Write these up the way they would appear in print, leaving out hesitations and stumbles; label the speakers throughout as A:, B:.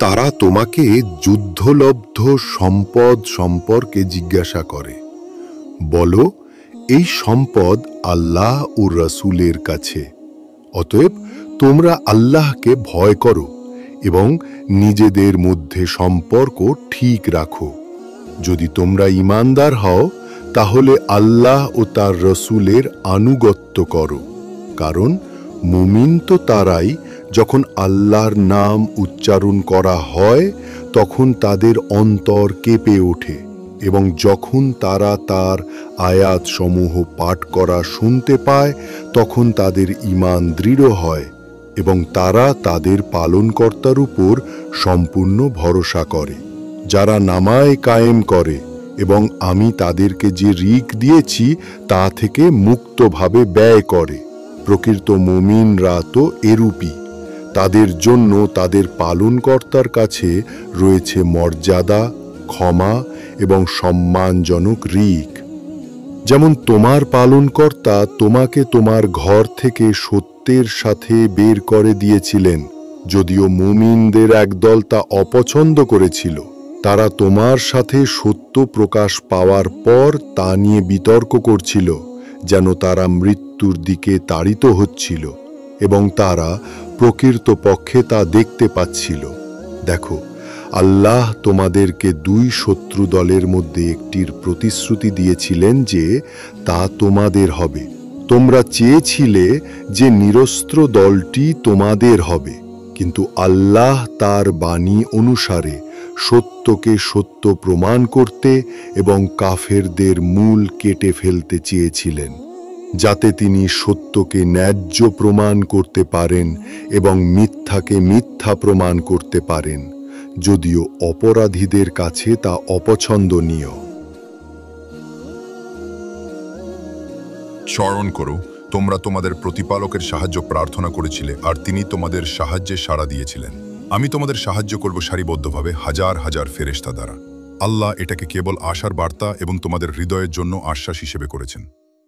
A: তারা তোমাকে যুদ্ধলব্ধ সম্পদ সম্পর্কে জিজ্ঞাসা করে। বলো, এই সম্পদ আল্লাহ ও রাসূলের কাছে। অতএব তোমরা আল্লাহকে ভয় করো এবং নিজেদের মধ্যে সম্পর্ক ঠিক রাখো। যদি তোমরা ঈমানদার হও তাহলে আল্লাহ ও তার রাসূলের আনুগত্য করো, কারণ মুমিন তো তারাই যখন আল্লাহর নাম উচ্চারণ করা হয় তখন তাদের অন্তর কেঁপে ওঠে, এবং যখন তারা তার আয়াতসমূহ পাঠ করা শুনতে পায় তখন তাদের ঈমান দৃঢ় হয় এবং তারা তাদের পালনকর্তার উপর সম্পূর্ণ ভরসা করে। যারা নামায় কায়েম করে এবং আমি তাদেরকে যে রিক দিয়েছি তা থেকে মুক্তভাবে ব্যয় করে, প্রকৃত মুমিনরা তো এরূপই। তাদের জন্য তাদের পালনকর্তার কাছে রয়েছে মর্যাদা, ক্ষমা এবং সম্মানজনক রিক। যেমন তোমার পালনকর্তা তোমাকে তোমার ঘর থেকে সত্যের সাথে বের করে দিয়েছিলেন, যদিও মুমিনদের একদল তা অপছন্দ করেছিল। তারা তোমার সাথে সত্য প্রকাশ পাওয়ার পর তা নিয়ে বিতর্ক করছিল, যেন তারা মৃত্যুর দিকে তাড়িত হচ্ছিল, এবং তারা প্রকৃতপক্ষে তা দেখতে পাচ্ছিল। দেখো, আল্লাহ তোমাদেরকে দুই শত্রু দলের মধ্যে একটির প্রতিশ্রুতি দিয়েছিলেন যে তা তোমাদের হবে। তোমরা চেয়েছিলে যে নিরস্ত্র দলটি তোমাদের হবে, কিন্তু আল্লাহ তার বাণী অনুসারে সত্যকে সত্য প্রমাণ করতে এবং কাফেরদের মূল কেটে ফেলতে চেয়েছিলেন, যাতে তিনি সত্যকে ন্যায্য প্রমাণ করতে পারেন এবং মিথ্যাকে মিথ্যা প্রমাণ করতে পারেন, যদিও অপরাধীদের কাছে তা অপছন্দনীয়।
B: স্মরণ করো, তোমরা তোমাদের প্রতিপালকের সাহায্য প্রার্থনা করেছিলে আর তিনি তোমাদের সাহায্যে সাড়া দিয়েছিলেন। আমি তোমাদের সাহায্য করব সারিবদ্ধভাবে হাজার হাজার ফেরেশতা দ্বারা। আল্লাহ এটাকে কেবল আশার বার্তা এবং তোমাদের হৃদয়ের জন্য আশ্বাস হিসেবে করেছেন।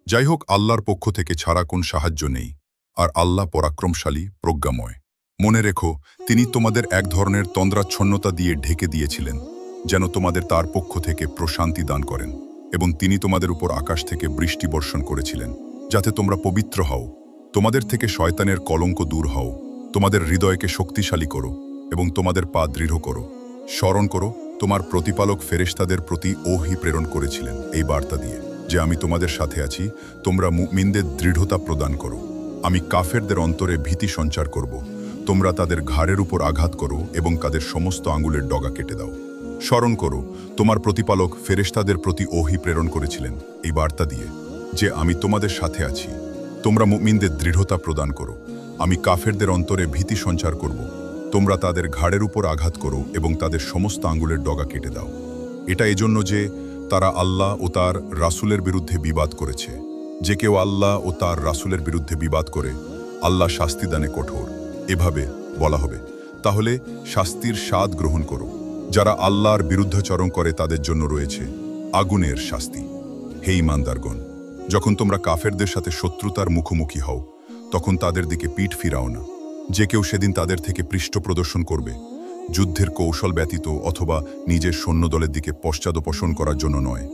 B: যাই হোক, আল্লাহর পক্ষ থেকে ছাড়া কোন সাহায্য নেই, আর আল্লাহ পরাক্রমশালী, প্রজ্ঞাময়। মনে রেখো, তিনি তোমাদের এক ধরনের তন্দ্রাচ্ছন্নতা দিয়ে ঢেকে দিয়েছিলেন, যেন তোমাদের তার পক্ষ থেকে প্রশান্তি দান করেন, এবং তিনি তোমাদের উপর আকাশ থেকে বৃষ্টি বর্ষণ করেছিলেন, যাতে তোমরা পবিত্র হও। তোমাদের থেকে শয়তানের কলঙ্ক দূর হও। তোমাদের হৃদয়কে শক্তিশালী করো এবং তোমাদের পা দৃঢ় করো। স্মরণ করো, তোমার প্রতিপালক ফেরেশতাদের প্রতি ওহী প্রেরণ করেছিলেন এই বার্তা দিয়ে যে আমি তোমাদের সাথে আছি, তোমরা মুমিনদের দৃঢ়তা প্রদান করো। আমি কাফেরদের অন্তরে ভীতি সঞ্চার করব। তোমরা তাদের ঘাড়ের উপর আঘাত করো এবং তাদের সমস্ত আঙ্গুলের ডগা কেটে দাও। স্মরণ করো, তোমার প্রতিপালক ফেরেশতাদের প্রতি ওহী প্রেরণ করেছিলেন এই বার্তা দিয়ে যে আমি তোমাদের সাথে আছি, তোমরা মুমিনদের দৃঢ়তা প্রদান করো। আমি কাফেরদের অন্তরে ভীতি সঞ্চার করব। তোমরা তাদের ঘাড়ের উপর আঘাত করো এবং তাদের সমস্ত আঙ্গুলের ডগা কেটে দাও। এটা এজন্য যে তারা আল্লাহ ও তার রাসূলের বিরুদ্ধে বিবাদ করেছে। যে কেউ আল্লাহ ও তার রাসূলের বিরুদ্ধে বিবাদ করে, আল্লাহ শাস্তি দানে কঠোর। এভাবে বলা হবে, তাহলে শাস্তির স্বাদ গ্রহণ করো। যারা আল্লাহর বিরুদ্ধাচরণ করে তাদের জন্য রয়েছে আগুনের শাস্তি। হে ঈমানদারগণ, যখন তোমরা কাফেরদের সাথে শত্রুতার মুখোমুখি হও তখন তাদের দিকে পিঠ ফিরাও না। যে কেউ সেদিন তাদের থেকে পৃষ্ঠ প্রদর্শন করবে, যুদ্ধের কৌশল ব্যতীত অথবা নিজের সৈন্যদলের দিকে পশ্চাদপসরণ করার জন্য নয়।